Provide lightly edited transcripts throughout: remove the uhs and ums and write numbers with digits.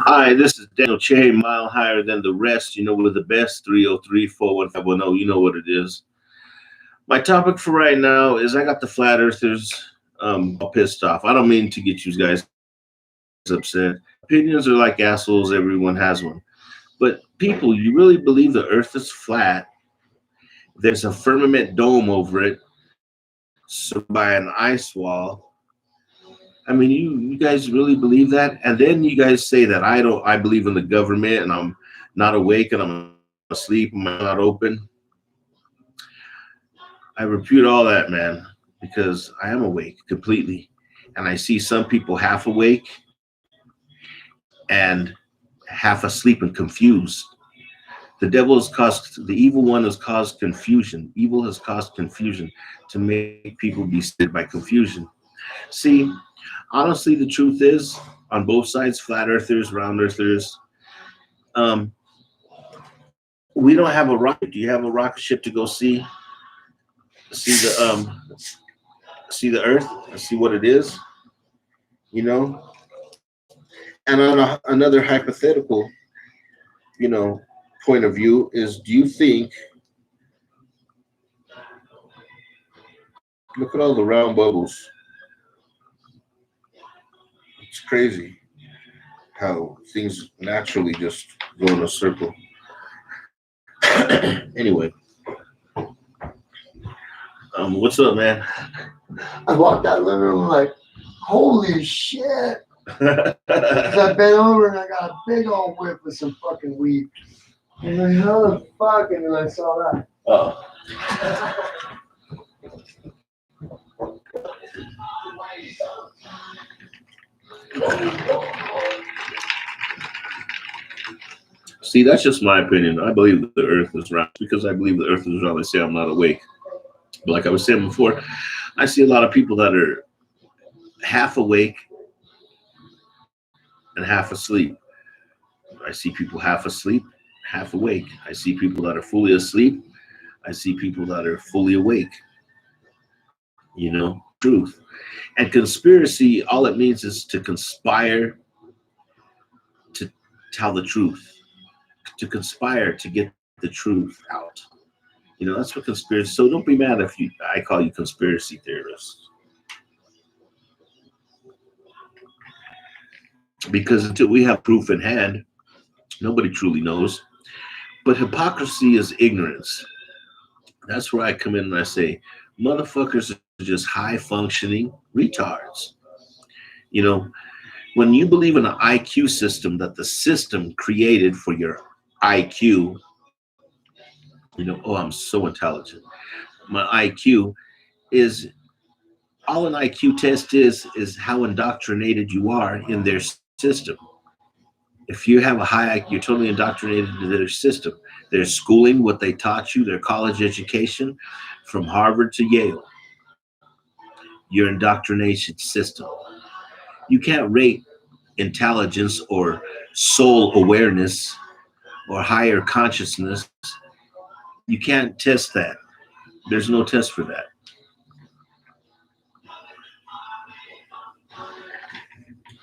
Hi, this is Daniel Che, mile higher than the rest. You know, with the best 303-41510. You know what it is. My topic for right now is I got the flat earthers all pissed off. I don't mean to get you guys upset. Opinions are like assholes, everyone has one. But people, you really believe the earth is flat? There's a firmament dome over it, surrounded by an ice wall. I mean, you guys really believe that? And then you guys say that I don't. I believe in the government, and I'm not awake, and I'm asleep, and I'm not open. I repute all that, man, because I am awake completely, and I see some people half awake and half asleep and confused. The devil has caused, the evil one has caused confusion. Evil has caused confusion to make people be seated by confusion. See, honestly, the truth is, on both sides, flat earthers, round earthers, um, we don't have a rocket. Do you have a rocket ship to go see the Earth, see what it is? You know, and on another hypothetical, you know, point of view is: do you think? Look at all the round bubbles. It's crazy how things naturally just go in a circle. Anyway, what's up, man? I walked out of the living room like, holy shit. Because I bent over and I got a big old whiff of some fucking weed. And then how the fuck? And then I saw that. Oh. See, that's just my opinion. I believe the Earth is round because I believe the Earth is round. They say I'm not awake, but like I was saying before, I see a lot of people that are half awake and half asleep. I see people half asleep, half awake. I see people that are fully asleep. I see people that are fully awake. You know, truth. And conspiracy, all it means is to conspire to tell the truth, to conspire to get the truth out. You know, that's what conspiracy. So don't be mad if I call you conspiracy theorists, because until we have proof in hand, nobody truly knows. But hypocrisy is ignorance. That's where I come in and I say, motherfuckers are just high functioning retards. You know, when you believe in an IQ system that the system created for your IQ, you know, oh, I'm so intelligent. My IQ is all an IQ test is how indoctrinated you are in their system. If you have a high IQ, you're totally indoctrinated into their system. Their schooling, what they taught you, their college education, from Harvard to Yale, your indoctrination system. You can't rate intelligence or soul awareness or higher consciousness. You can't test that. There's no test for that.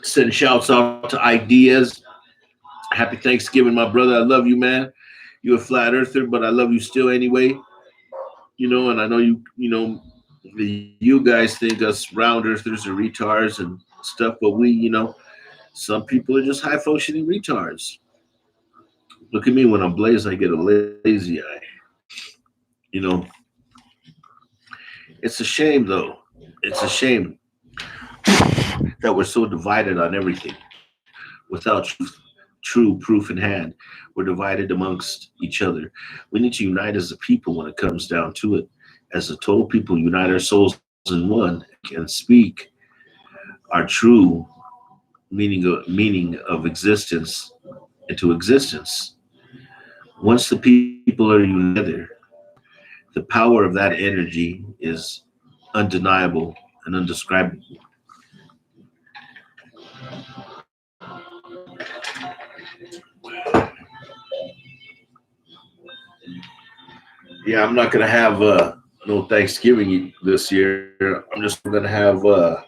Send shouts out to Ideas. Happy Thanksgiving, my brother. I love you, man. You're a flat earther, but I love you still anyway. You know, and I know you guys think us round earthers are retards and stuff, but some people are just high functioning retards. Look at me when I'm blazed, I get a lazy eye. You know, it's a shame though. It's a shame that we're so divided on everything without true proof in hand. We're divided amongst each other. We need to unite as a people when it comes down to it. As a total people, unite our souls in one and speak our true meaning of existence into existence. Once the people are united, the power of that energy is undeniable and undescribable. Yeah, I'm not gonna have no Thanksgiving this year. I'm just gonna have uh,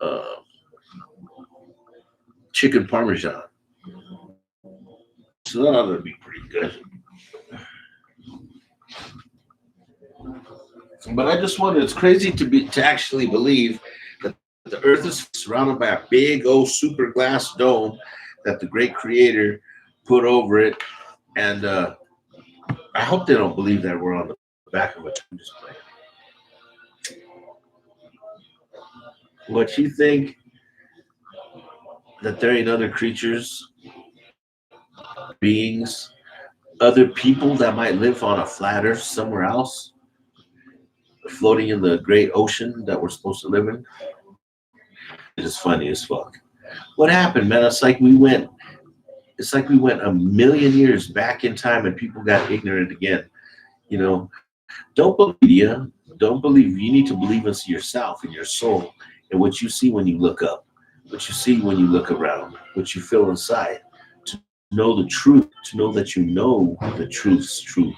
uh, chicken parmesan. So that ought to be pretty good. But I just wonder, it's crazy to actually believe that the earth is surrounded by a big old super glass dome that the great creator put over it. And I hope they don't believe that we're on the back of a time display. What you think that there ain't other creatures, beings, other people that might live on a flat earth somewhere else, floating in the great ocean that we're supposed to live in? It is funny as fuck. What happened, man? It's like we went a million years back in time and people got ignorant again. You know, don't believe media. Don't believe. You need to believe in yourself and your soul and what you see when you look up, what you see when you look around, what you feel inside. To know the truth, to know that you know the truth's truth.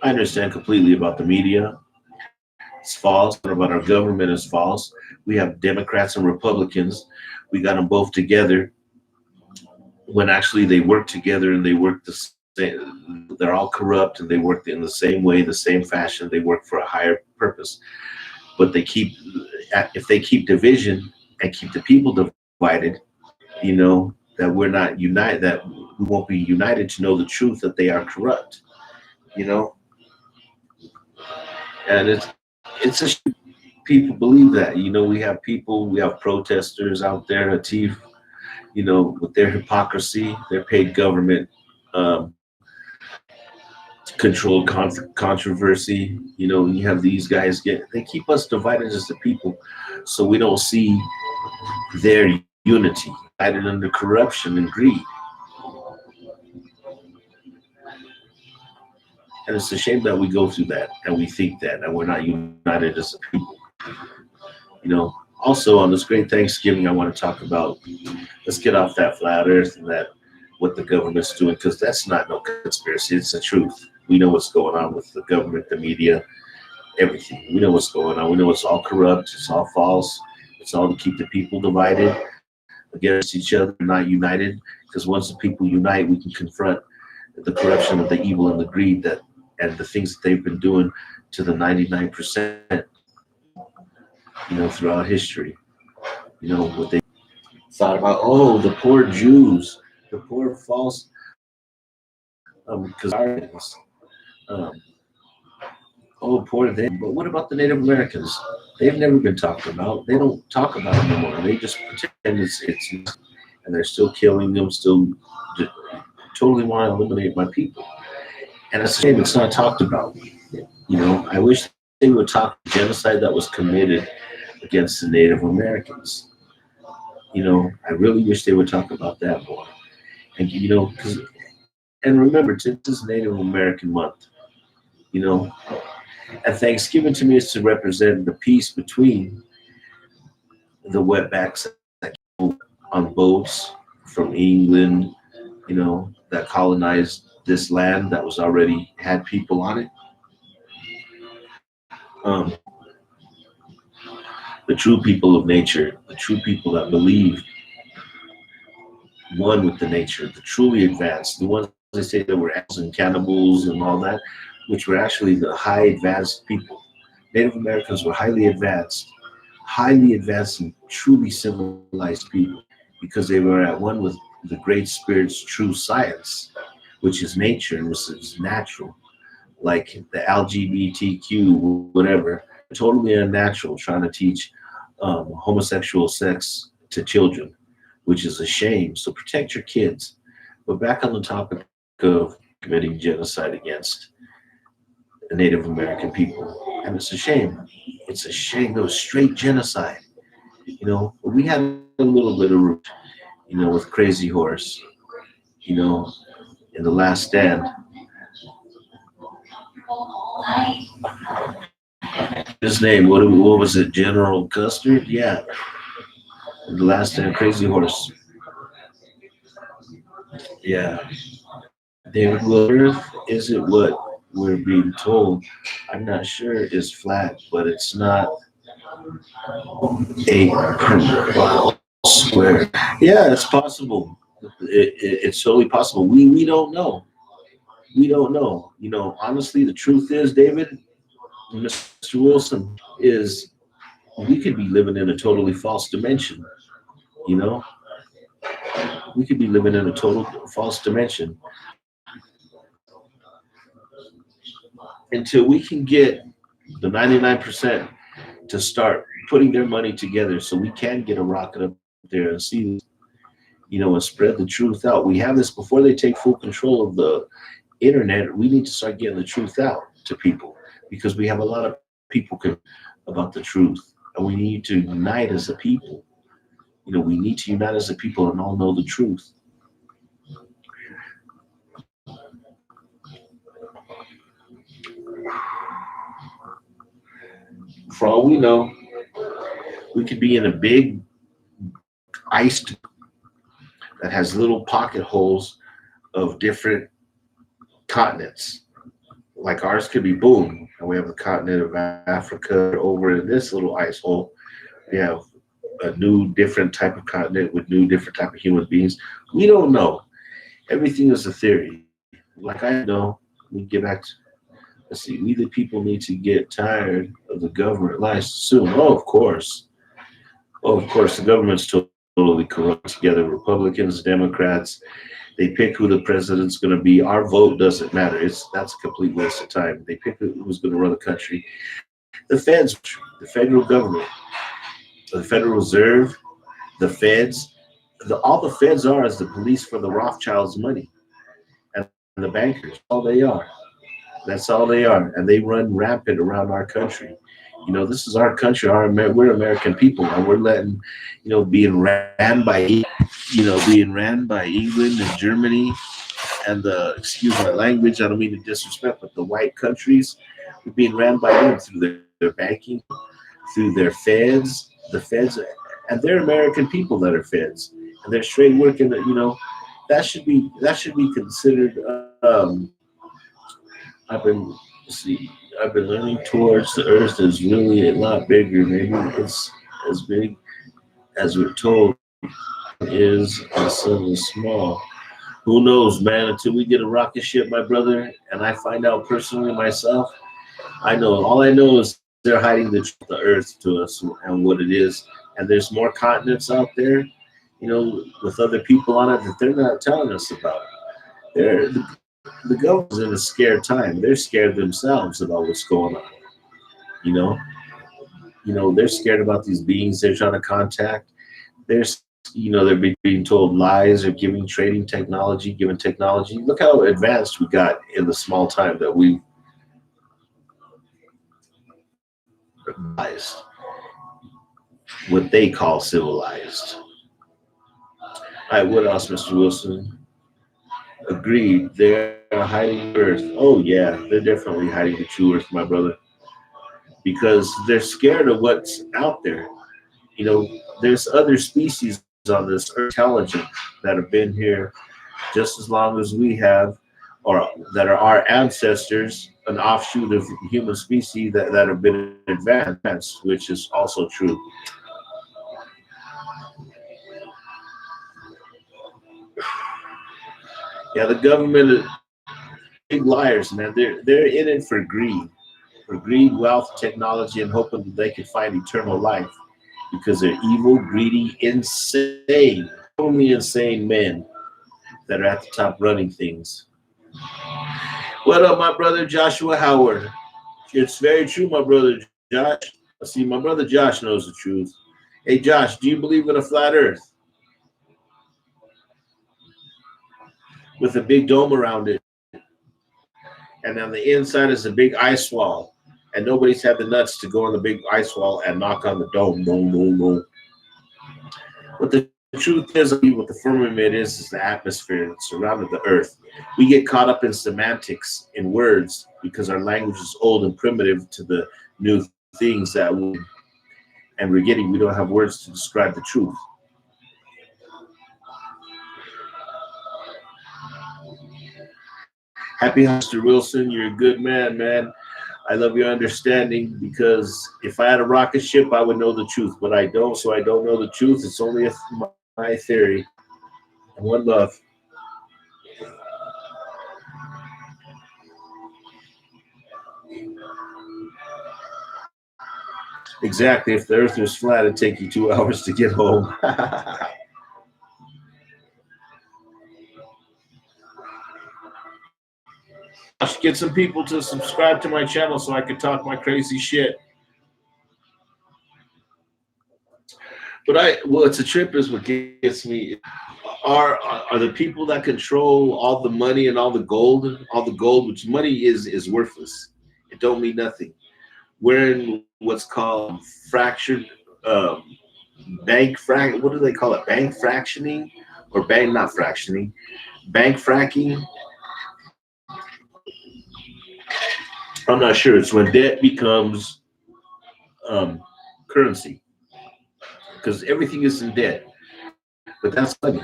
I understand completely about the media. It's false. What about our government is false. We have Democrats and Republicans. We got them both together when actually they work together and they work the same. They're all corrupt and they work in the same way, the same fashion. They work for a higher purpose. But if they keep division and keep the people divided, that we're not united, that we won't be united to know the truth that they are corrupt, and it's a people believe that. We have protesters out there, Hatif, with their hypocrisy, their paid government um, controlled controversy. You have these guys they keep us divided as the people, so we don't see their unity, divided under corruption and greed. And it's a shame that we go through that and we think that, and we're not united as a people. Also on this great Thanksgiving, I want to talk about, let's get off that flat earth and that what the government's doing, because that's not no conspiracy, it's the truth. We know what's going on with the government, the media, everything. We know what's going on. We know it's all corrupt, it's all false, it's all to keep the people divided against each other, not united. Because once the people unite, we can confront the corruption of the evil and the greed and the things that they've been doing to the 99%, throughout history. What they thought about, the poor Jews, the poor false, because poor them. But what about the Native Americans? They've never been talked about. They don't talk about it anymore. They just pretend it's and they're still killing them, still totally want to eliminate my people. And it's a shame it's not talked about. I wish they would talk genocide that was committed against the Native Americans. I really wish they would talk about that more. And and remember, this is Native American month. And Thanksgiving to me is to represent the peace between the wetbacks that came on boats from England, that colonized this land that was already had people on it. The true people of nature, the true people that believe one with the nature, the truly advanced, the ones they say that were animals and cannibals and all that, which were actually the high advanced people. Native Americans were highly advanced and truly civilized people because they were at one with the great spirit's true science, which is nature and which is natural, like the LGBTQ, whatever, totally unnatural, trying to teach homosexual sex to children, which is a shame. So protect your kids. But back on the topic of committing genocide against the Native American people, and it's a shame. It's a shame. It was straight genocide. We had a little bit of root, with Crazy Horse, in The Last Stand. His name, what was it? General Custard? Yeah. In The Last Stand, Crazy Horse. Yeah. David Will Earth, is it what we're being told, I'm not sure is flat, but it's not 8 square. Yeah, it's possible. It's totally possible. We don't know. We don't know. Honestly, the truth is, David, Mr. Wilson, is we could be living in a totally false dimension. You know, we could be living in a total false dimension until we can get the 99% to start putting their money together so we can get a rocket up there and see, and spread the truth out. We have this before they take full control of the internet. We need to start getting the truth out to people because we have a lot of people about the truth, and we need to unite as a people. We need to unite as a people and all know the truth. For all we know, we could be in a big iced that has little pocket holes of different continents. Like ours could be boom, and we have the continent of Africa over in this little ice hole. We have a new, different type of continent with new, different type of human beings. We don't know. Everything is a theory. Like I know, we get back to. Let's see. We the people need to get tired of the government lies soon. Oh, of course. Oh, of course. The government's totally corrupt. Together, Republicans, Democrats. They pick who the president's going to be. Our vote doesn't matter. That's a complete waste of time. They pick who's going to run the country. The feds, the federal government, the Federal Reserve, the feds. All the feds are is the police for the Rothschilds' money and the bankers. All they are. That's all they are, and they run rampant around our country. This is our country. We're American people, and we're letting, being ran by, England and Germany and the excuse my language. I don't mean to disrespect, but the white countries, we're being ran by them through their banking, through their feds, the feds, and they're American people that are feds, and they're straight working. That should be considered. I've been see. I've been learning towards the Earth is really a lot bigger. Maybe it's as big as we're told is, and sun is small. Who knows, man? Until we get a rocket ship, my brother, and I find out personally myself, I know. All I know is they're hiding the Earth to us and what it is. And there's more continents out there, with other people on it that they're not telling us about. The government's in a scared time. They're scared themselves about what's going on. You know, they're scared about these beings they're trying to contact. They're, they're being told lies or giving technology. Look how advanced we got in the small time that we realized what they call civilized. All right, what else, Mr. Wilson? Agreed. They're hiding the Earth. Oh yeah, they're definitely hiding the true Earth, my brother, because they're scared of what's out there. There's other species on this earth intelligent that have been here just as long as we have, or that are our ancestors, an offshoot of human species that have been advanced, which is also true. Yeah, the government is big liars, man. They're in it for greed, wealth, technology, and hoping that they can find eternal life because they're evil, greedy, insane, totally insane men that are at the top running things. What up, my brother Joshua Howard? It's very true, my brother Josh. See, my brother Josh knows the truth. Hey, Josh, do you believe in a flat Earth with a big dome around it, and on the inside is a big ice wall, and nobody's had the nuts to go on the big ice wall and knock on the dome? Boom, boom, boom. What the truth is, what the firmament is the atmosphere that surrounded the Earth. We get caught up in semantics, in words, because our language is old and primitive to the new things and we don't have words to describe the truth. Happy Mr. Wilson, you're a good man, man. I love your understanding because if I had a rocket ship, I would know the truth, but I don't, so I don't know the truth. It's only my theory. One love. Exactly. If the earth was flat, it'd take you 2 hours to get home. I should get some people to subscribe to my channel so I can talk my crazy shit. But it's a trip is what gets me. Are the people that control all the money and all the gold, which money is worthless. It don't mean nothing. We're in what's called fractured what do they call it? Bank fractioning or bank not fractioning, bank fracking. I'm not sure. It's when debt becomes currency because everything is in debt. But that's money.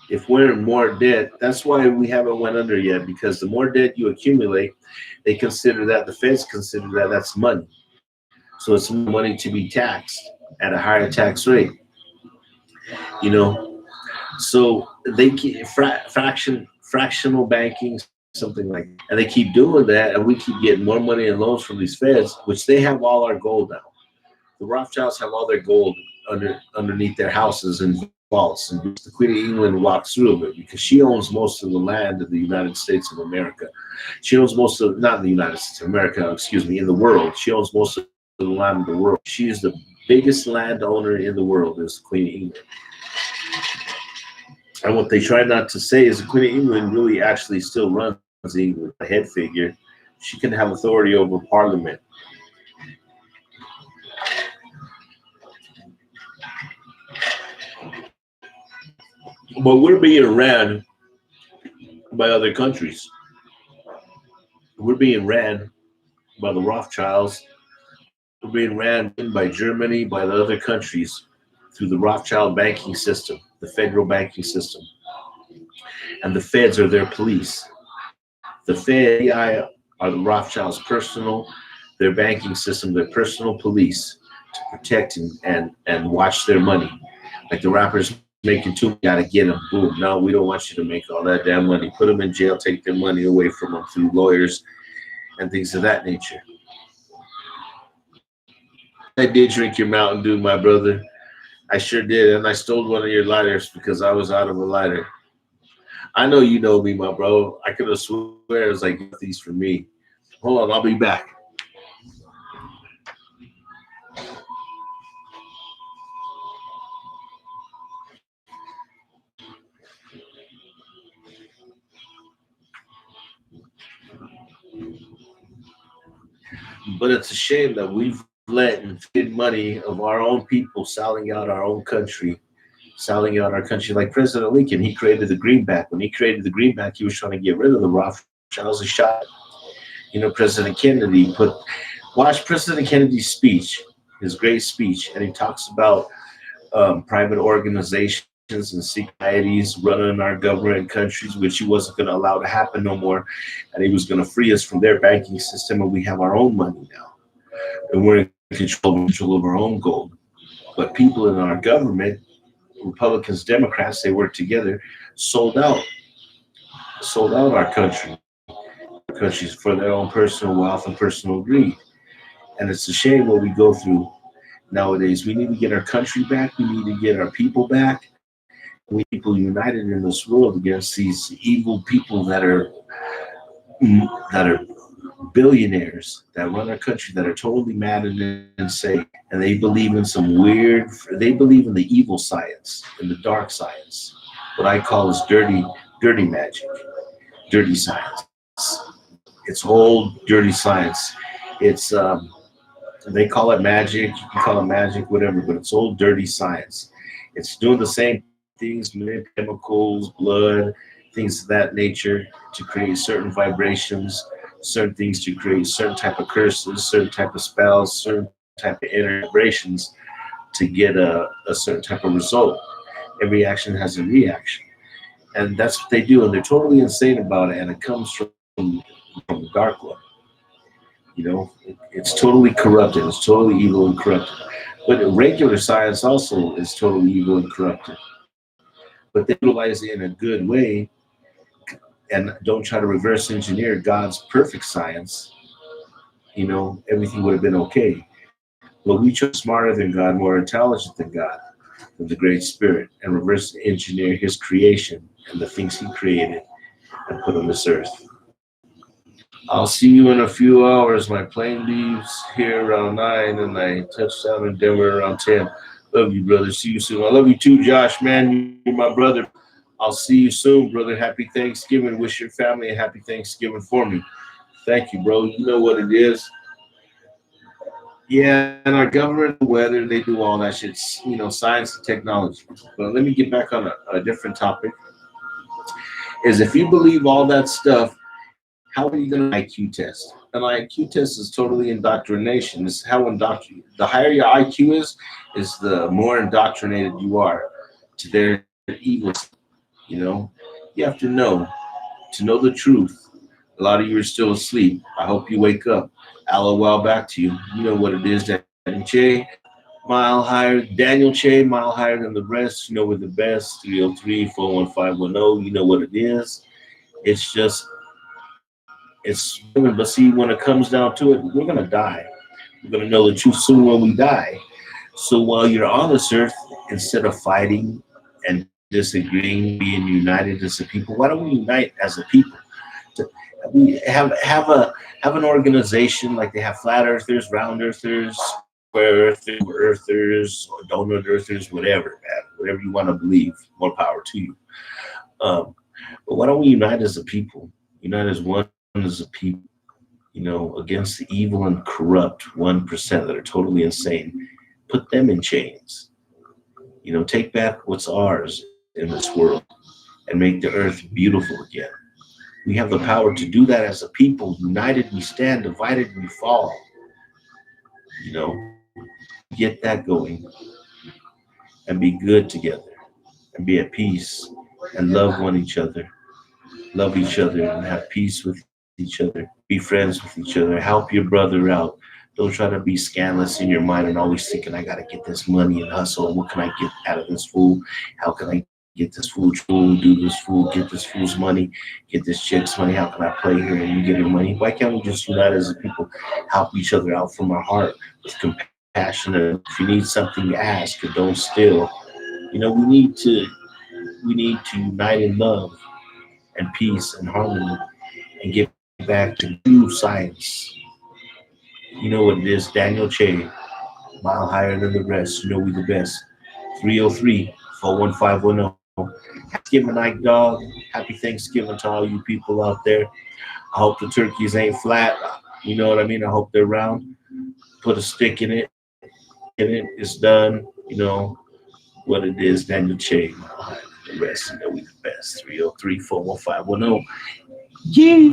If we're in more debt, that's why we haven't went under yet, because the more debt you accumulate, they consider that, the feds consider that that's money. So it's money to be taxed at a higher tax rate. You know, so they keep fractional banking, something like that. And they keep doing that, and we keep getting more money and loans from these feds, which they have all our gold now. The Rothschilds have all their gold underneath their houses and vaults, and the Queen of England walks through it because she owns most of the land of the United States of America. She owns most of, not in the United States of America, excuse me, in the world. She owns most of the land of the world. She is the biggest landowner in the world, is the Queen of England. And what they try not to say is the Queen of England really actually still runs England, the head figure. She can have authority over Parliament. But we're being ran by other countries. We're being ran by the Rothschilds. We're being ran by Germany, by the other countries through the Rothschild banking system, the federal banking system. And the feds are their police. The FBI are the Rothschilds' their banking system, their personal police to protect and watch their money. Like the rappers making too, gotta get them. Boom. No, we don't want you to make all that damn money. Put them in jail, take their money away from them through lawyers and things of that nature. I did drink your Mountain Dew, my brother. I sure did. And I stole one of your lighters because I was out of a lighter. I know you know me, my bro. I could have swear it was like these for me. Hold on, I'll be back. But it's a shame that we've let and feed money of our own people, selling out our own country, selling out our country. Like President Lincoln, he created the greenback. When he created the greenback, he was trying to get rid of the Rothschilds and shot. You know, President Kennedy watch President Kennedy's speech, his great speech, and he talks about private organizations and societies running our government and countries, which he wasn't going to allow to happen no more, and he was going to free us from their banking system, and we have our own money now, and we're in control of our own gold. But people in our government, Republicans, Democrats, they work together, sold out our countries for their own personal wealth and personal greed. And it's a shame what we go through nowadays. We need to get our country back. We need to get our people back. We need people united in this world against these evil people that are billionaires that run our country, that are totally mad and insane. And they believe in they believe in the evil science, in the dark science. What I call is dirty magic, dirty science. It's old, dirty science. It's they call it magic. You can call it magic, whatever, but it's old, dirty science. It's doing the same things, chemicals, blood, things of that nature to create certain vibrations, certain things to create certain type of curses, certain type of spells, certain type of inner vibrations to get a certain type of result. Every action has a reaction. And that's what they do, and they're totally insane about it, and it comes from from the dark one. You know, it's totally corrupted. It's totally evil and corrupted. But regular science also is totally evil and corrupted. But they utilize it in a good way and don't try to reverse engineer God's perfect science. You know, everything would have been okay. But we chose smarter than God, more intelligent than God, than the Great Spirit, and reverse engineer His creation and the things He created and put on this earth. I'll see you in a few hours. My plane leaves here around 9 and I touch down in Denver around 10. Love you, brother. See you soon. I love you too, Josh, man. You're my brother. I'll see you soon, brother. Happy Thanksgiving. Wish your family a happy Thanksgiving for me. Thank you, bro. You know what it is. Yeah, and our government, the weather, they do all that shit, science and technology. But let me get back on a different topic. Is if you believe all that stuff, how are you going to IQ test? An IQ test is totally indoctrination. It's how the higher your IQ is the more indoctrinated you are to their evil. You know, you have to know the truth. A lot of you are still asleep. I hope you wake up. LOL back to you. You know what it is, Daniel Che. Mile higher, Daniel Che, mile higher than the rest. You know we're the best. 303 41510. You know what it is. It's just it's but see, when it comes down to it, we're gonna die. We're gonna know the truth soon when we die. So while you're on this earth, instead of fighting and disagreeing, being united as a people, why don't we unite as a people? To- We have an organization like they have flat earthers, round earthers, square earthers, earthers, or donut earthers, whatever, man, whatever you want to believe. More power to you. Um, but why don't we unite as a people? Unite as one as a people, against the evil and corrupt 1% that are totally insane. Put them in chains. Take back what's ours in this world and make the earth beautiful again. We have the power to do that as a people. United we stand, divided we fall. You know, get that going and be good together and be at peace and love each other and have peace with each other. Be friends with each other. Help your brother out. Don't try to be scandalous in your mind and always thinking, I got to get this money and hustle. And what can I get out of this fool? How can I get this fool fool, do this fool, get this fool's money, get this chick's money? How can I play here and you get your money? Why can't we just unite as a people, help each other out from our heart with compassion? And if you need something, ask and don't steal. We need to unite in love and peace and harmony and get back to true science. You know what it is, Daniel Che, mile higher than the rest. You know we the best. 303 41510. Thanksgiving night, dog. Happy Thanksgiving to all you people out there. I hope the turkeys ain't flat. You know what I mean? I hope they're round. Put a stick in it. Get it. It's done. What it is, Daniel Che. The rest, we the best. 303 41510. Yeah.